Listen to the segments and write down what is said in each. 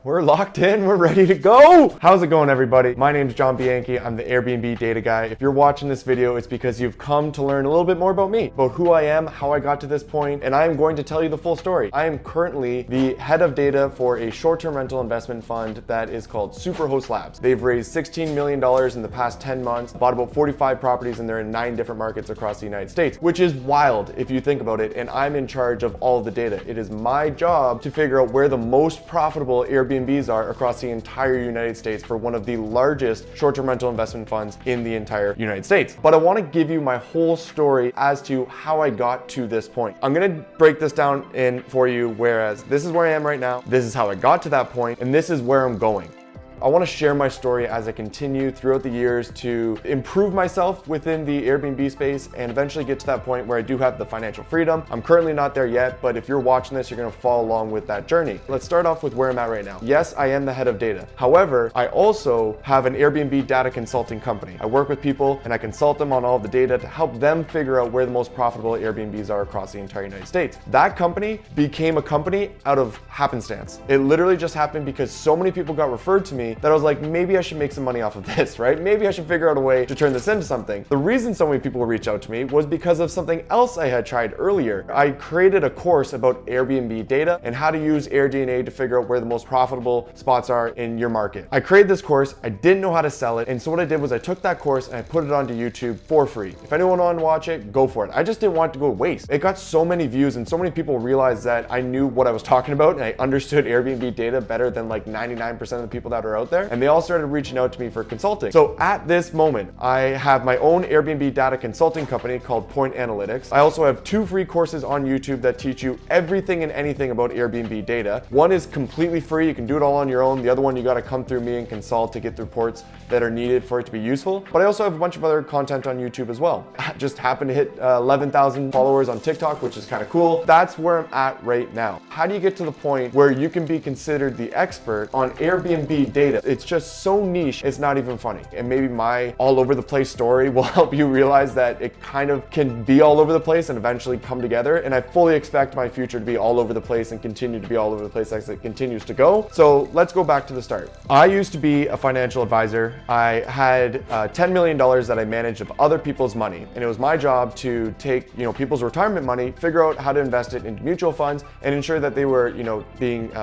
We're locked in, we're ready to go. How's it going, everybody? My name is John Bianchi. I'm the Airbnb data guy. If you're watching this video, it's because you've come to learn a little bit more about me, about who I am, how I got to this point, and I am going to tell you the full story. I am currently the head of data for a short-term rental investment fund that is called Superhost Labs. They've raised $16 million in the past 10 months, bought about 45 properties, and they're in 9 different markets across the United States, which is wild if you think about it, and I'm in charge of all of the data. It is my job to figure out where the most profitable Airbnbs are across the entire United States for one of the largest short-term rental investment funds in the entire United States. But I want to give you my whole story as to how I got to this point. I'm going to break this down in for you, whereas this is where I am right now, this is how I got to that point, and this is where I'm going. I want to share my story as I continue throughout the years to improve myself within the Airbnb space and eventually get to that point where I do have the financial freedom. I'm currently not there yet, but if you're watching this, you're going to follow along with that journey. Let's start off with where I'm at right now. Yes, I am the head of data. However, I also have an Airbnb data consulting company. I work with people and I consult them on all of the data to help them figure out where the most profitable Airbnbs are across the entire United States. That company became a company out of happenstance. It literally just happened because so many people got referred to me that I was like, maybe I should make some money off of this, right? Maybe I should figure out a way to turn this into something. The reason so many people reached out to me was because of something else I had tried earlier. I created a course about Airbnb data and how to use AirDNA to figure out where the most profitable spots are in your market. I created this course, I didn't know how to sell it, and so what I did was I took that course and I put it onto YouTube for free. If anyone wanted to watch it, go for it. I just didn't want it to go to waste. It got so many views and so many people realized that I knew what I was talking about and I understood Airbnb data better than like 99% of the people that are out there. And they all started reaching out to me for consulting. So at this moment, I have my own Airbnb data consulting company called Point Analytics. I also have 2 free courses on YouTube that teach you everything and anything about Airbnb data. One is completely free. You can do it all on your own. The other one, you got to come through me and consult to get the reports that are needed for it to be useful. But I also have a bunch of other content on YouTube as well. I just happened to hit 11,000 followers on TikTok, which is kind of cool. That's where I'm at right now. How do you get to the point where you can be considered the expert on Airbnb data? It's just so niche, it's not even funny. And maybe my all over the place story will help you realize that it kind of can be all over the place and eventually come together. And I fully expect my future to be all over the place and continue to be all over the place as it continues to go. So let's go back to the start. I used to be a financial advisor. I had $10 million that I managed of other people's money. And it was my job to take, people's retirement money, figure out how to invest it into mutual funds and ensure that they were,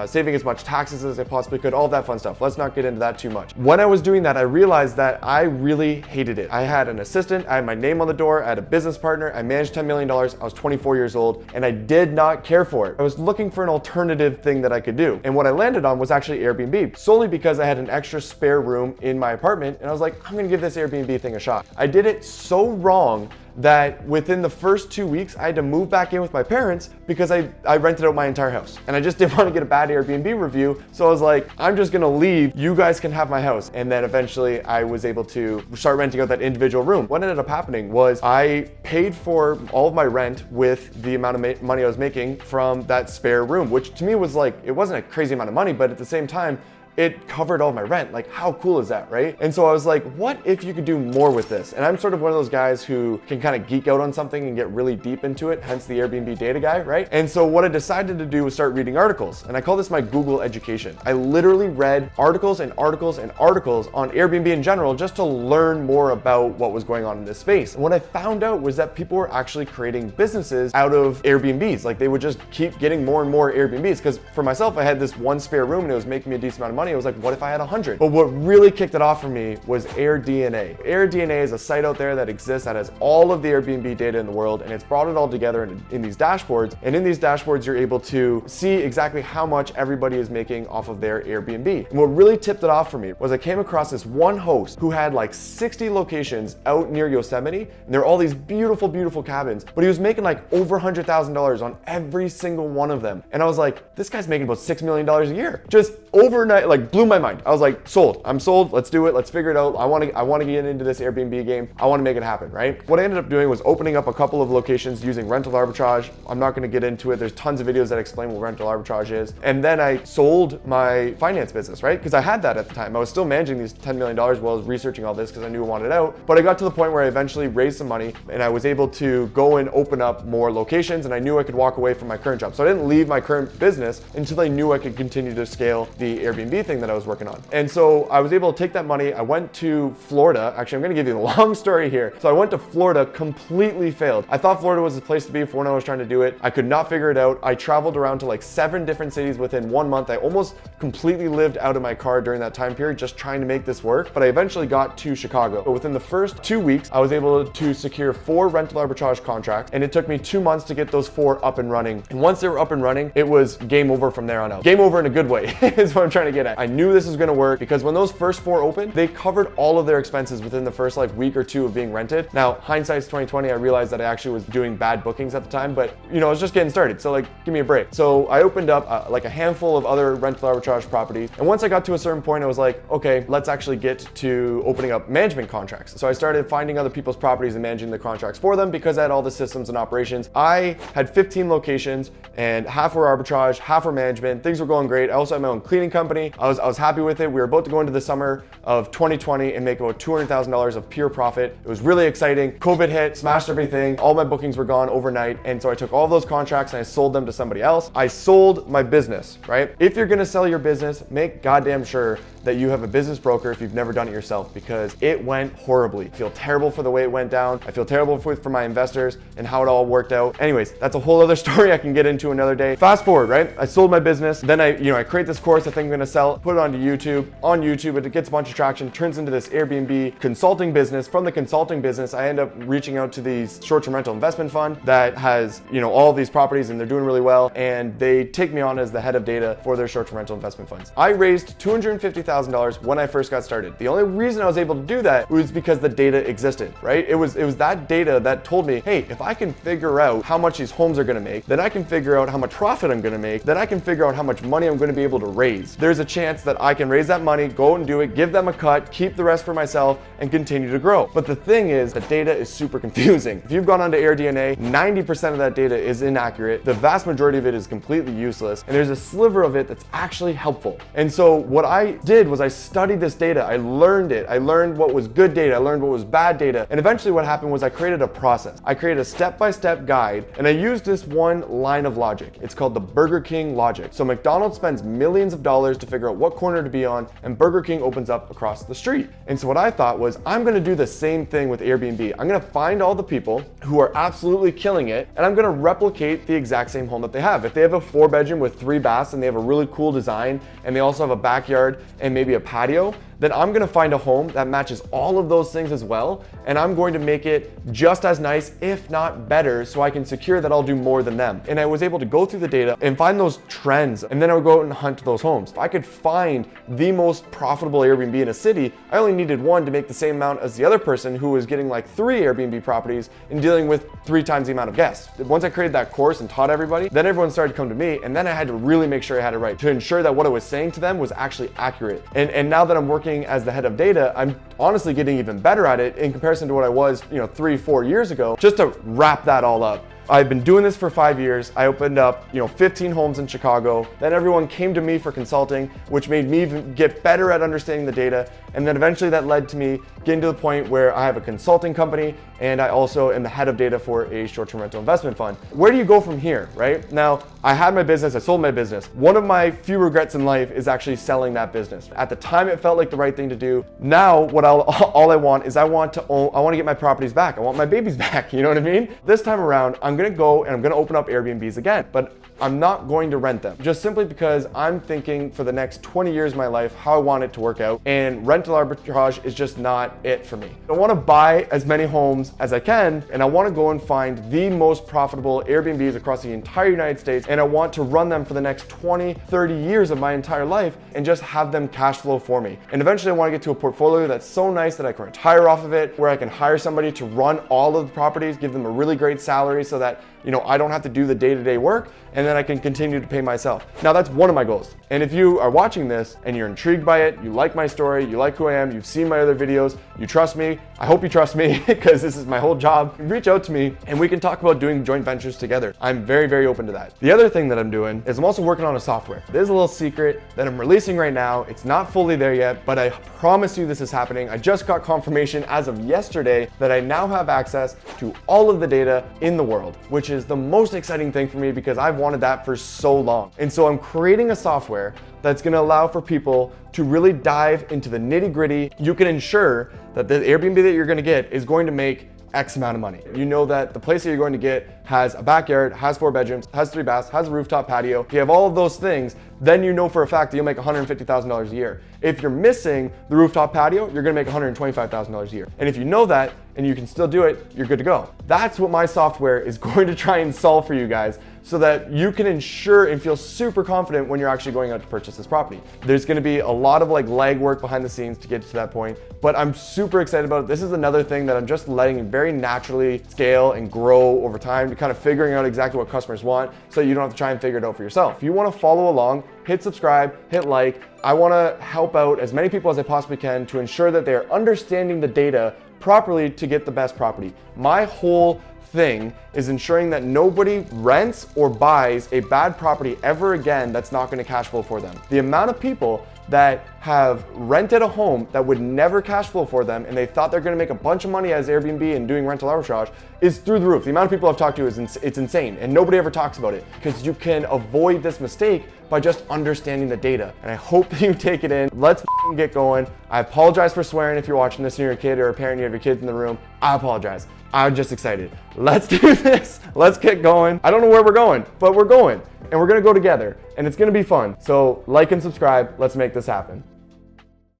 saving as much taxes as they possibly could, all that fun stuff. Let's not get into that too much. When I was doing that, I realized that I really hated it. I had an assistant, I had my name on the door, I had a business partner, I managed $10 million, I was 24 years old, and I did not care for it. I was looking for an alternative thing that I could do. And what I landed on was actually Airbnb, solely because I had an extra spare room in my apartment, and I was like, I'm gonna give this Airbnb thing a shot. I did it so wrong that within the first 2 weeks, I had to move back in with my parents because I rented out my entire house. And I just didn't want to get a bad Airbnb review. So I was like, I'm just gonna leave. You guys can have my house. And then eventually I was able to start renting out that individual room. What ended up happening was I paid for all of my rent with the amount of money I was making from that spare room, which to me was like, it wasn't a crazy amount of money, but at the same time, it covered all my rent. Like, how cool is that, right? And so I was like, what if you could do more with this? And I'm sort of one of those guys who can kind of geek out on something and get really deep into it, hence the Airbnb data guy, right? And so what I decided to do was start reading articles. And I call this my Google education. I literally read articles and articles and articles on Airbnb in general just to learn more about what was going on in this space. And what I found out was that people were actually creating businesses out of Airbnbs. Like, they would just keep getting more and more Airbnbs. Because for myself, I had this one spare room and it was making me a decent amount of money. I was like, what if I had 100? But what really kicked it off for me was AirDNA. AirDNA is a site out there that exists that has all of the Airbnb data in the world, and it's brought it all together in these dashboards. And in these dashboards, you're able to see exactly how much everybody is making off of their Airbnb. And what really tipped it off for me was I came across this one host who had like 60 locations out near Yosemite, and they're all these beautiful, beautiful cabins, but he was making like over $100,000 on every single one of them. And I was like, this guy's making about $6 million a year. Just overnight, like, blew my mind. I was like, sold. I'm sold. Let's do it. Let's figure it out. I want to get into this Airbnb game. I want to make it happen, right? What I ended up doing was opening up a couple of locations using rental arbitrage. I'm not going to get into it. There's tons of videos that explain what rental arbitrage is. And then I sold my finance business, right? Because I had that at the time. I was still managing these $10 million while I was researching all this because I knew I wanted out. But I got to the point where I eventually raised some money and I was able to go and open up more locations, and I knew I could walk away from my current job. So I didn't leave my current business until I knew I could continue to scale the the Airbnb thing that I was working on. And so I was able to take that money. I went to Florida. Actually, I'm going to give you the long story here. So I went to Florida, completely failed. I thought Florida was the place to be for when I was trying to do it. I could not figure it out. I traveled around to like 7 different cities within 1 month. I almost completely lived out of my car during that time period, just trying to make this work. But I eventually got to Chicago. But within the first 2 weeks, I was able to secure 4 rental arbitrage contracts. And it took me 2 months to get those 4 up and running. And once they were up and running, it was game over from there on out. Game over in a good way is what I'm trying to get at. I knew this was going to work because when those first 4 opened, they covered all of their expenses within the first like week or 2 of being rented. Now, hindsight's 2020. I realized that I actually was doing bad bookings at the time, but you know, I was just getting started. So like, give me a break. So I opened up like a handful of other rental arbitrage properties. And once I got to a certain point, I was like, okay, let's actually get to opening up management contracts. So I started finding other people's properties and managing the contracts for them because I had all the systems and operations. I had 15 locations and half were arbitrage, half were management. Things were going great. I also had my own cleaning company. I was happy with it. We were about to go into the summer of 2020 and make about $200,000 of pure profit. It was really exciting. COVID hit, smashed everything. All my bookings were gone overnight. And so I took all those contracts and I sold them to somebody else. I sold my business, right? If you're gonna sell your business, make goddamn sure that you have a business broker if you've never done it yourself, because it went horribly. I feel terrible for the way it went down. I feel terrible for my investors and how it all worked out. Anyways, that's a whole other story I can get into another day. Fast forward, right? I sold my business. Then I create this course I think I'm gonna sell, put it onto YouTube. On YouTube, it gets a bunch of traction, turns into this Airbnb consulting business. From the consulting business, I end up reaching out to these short-term rental investment fund that has, you know, all of these properties and they're doing really well. And they take me on as the head of data for their short-term rental investment funds. I raised $250,000 when I first got started. The only reason I was able to do that was because the data existed, right? It was that data that told me, hey, if I can figure out how much these homes are gonna make, then I can figure out how much profit I'm gonna make, then I can figure out how much money I'm gonna be able to raise. There's a chance that I can raise that money, go and do it, give them a cut, keep the rest for myself, and continue to grow. But the thing is, the data is super confusing. If you've gone onto AirDNA, 90% of that data is inaccurate. The vast majority of it is completely useless. And there's a sliver of it that's actually helpful. And so what I did was I studied this data. I learned it. I learned what was good data. I learned what was bad data. And eventually what happened was I created a process. I created a step-by-step guide, and I used this one line of logic. It's called the Burger King logic. So McDonald's spends millions of dollars to figure out what corner to be on, and Burger King opens up across the street. And so what I thought was, I'm gonna do the same thing with Airbnb. I'm gonna find all the people who are absolutely killing it, and I'm gonna replicate the exact same home that they have. If they have a 4-bedroom with 3 baths and they have a really cool design, and they also have a backyard and maybe a patio, then I'm gonna find a home that matches all of those things as well, and I'm going to make it just as nice, if not better, so I can secure that I'll do more than them. And I was able to go through the data and find those trends, and then I would go out and hunt those homes. If I could find the most profitable Airbnb in a city, I only needed one to make the same amount as the other person who was getting like 3 Airbnb properties and dealing with 3 times the amount of guests. Once I created that course and taught everybody, then everyone started to come to me, and then I had to really make sure I had it right to ensure that what I was saying to them was actually accurate. And now that I'm working as the head of data, I'm honestly getting even better at it in comparison to what I was, 3-4 years ago. Just to wrap that all up, I've been doing this for 5 years. I opened up, 15 homes in Chicago. Then everyone came to me for consulting, which made me even get better at understanding the data. And then eventually that led to me getting to the point where I have a consulting company, and I also am the head of data for a short-term rental investment fund. Where do you go from here, right? Now, I had my business, I sold my business. One of my few regrets in life is actually selling that business. At the time, it felt like the right thing to do. Now, all I want is I want to get my properties back. I want my babies back, you know what I mean? This time around, I'm gonna go and I'm gonna open up Airbnbs again, but I'm not going to rent them, just simply because I'm thinking for the next 20 years of my life how I want it to work out, and rental arbitrage is just not it for me. I want to buy as many homes as I can, and I want to go and find the most profitable Airbnbs across the entire United States, and I want to run them for the next 20, 30 years of my entire life and just have them cash flow for me. And eventually I want to get to a portfolio that's so nice that I can retire off of it, where I can hire somebody to run all of the properties, give them a really great salary so that I don't have to do the day-to-day work, and then I can continue to pay myself. Now that's one of my goals. And if you are watching this and you're intrigued by it, you like my story, you like who I am, you've seen my other videos, you trust me, I hope you trust me because this is my whole job, reach out to me and we can talk about doing joint ventures together. I'm very, very open to that. The other thing that I'm doing is I'm also working on a software. There's a little secret that I'm releasing right now. It's not fully there yet, but I promise you this is happening. I just got confirmation as of yesterday that I now have access to all of the data in the world, which is the most exciting thing for me because I've wanted that for so long. And so I'm creating a software that's gonna allow for people to really dive into the nitty-gritty. You can ensure that the Airbnb that you're gonna get is going to make X amount of money. You know that the place that you're going to get has a backyard, has 4 bedrooms, has 3 baths, has a rooftop patio. If you have all of those things, then you know for a fact that you'll make $150,000 a year. If you're missing the rooftop patio, you're gonna make $125,000 a year. And if you know that and you can still do it, you're good to go. That's what my software is going to try and solve for you guys, so that you can ensure and feel super confident when you're actually going out to purchase this property. There's gonna be a lot of like legwork behind the scenes to get to that point, but I'm super excited about it. This is another thing that I'm just letting very naturally scale and grow over time, to kind of figuring out exactly what customers want, so you don't have to try and figure it out for yourself. If you wanna follow along, hit subscribe, hit like. I wanna help out as many people as I possibly can to ensure that they're understanding the data properly to get the best property. My whole thing is ensuring that nobody rents or buys a bad property ever again that's not going to cash flow for them. The amount of people that have rented a home that would never cash flow for them and they thought they're going to make a bunch of money as Airbnb and doing rental arbitrage is through the roof. The amount of people I've talked to is it's insane, and nobody ever talks about it, because you can avoid this mistake by just understanding the data. And I hope you take it in. Let's get going. I apologize for swearing if you're watching this and you're a kid or a parent, you have your kids in the room. I apologize. I'm just excited. Let's do this. Let's get going. I don't know where we're going, but we're going, and we're gonna go together, and it's gonna be fun. So like and subscribe. Let's make this happen.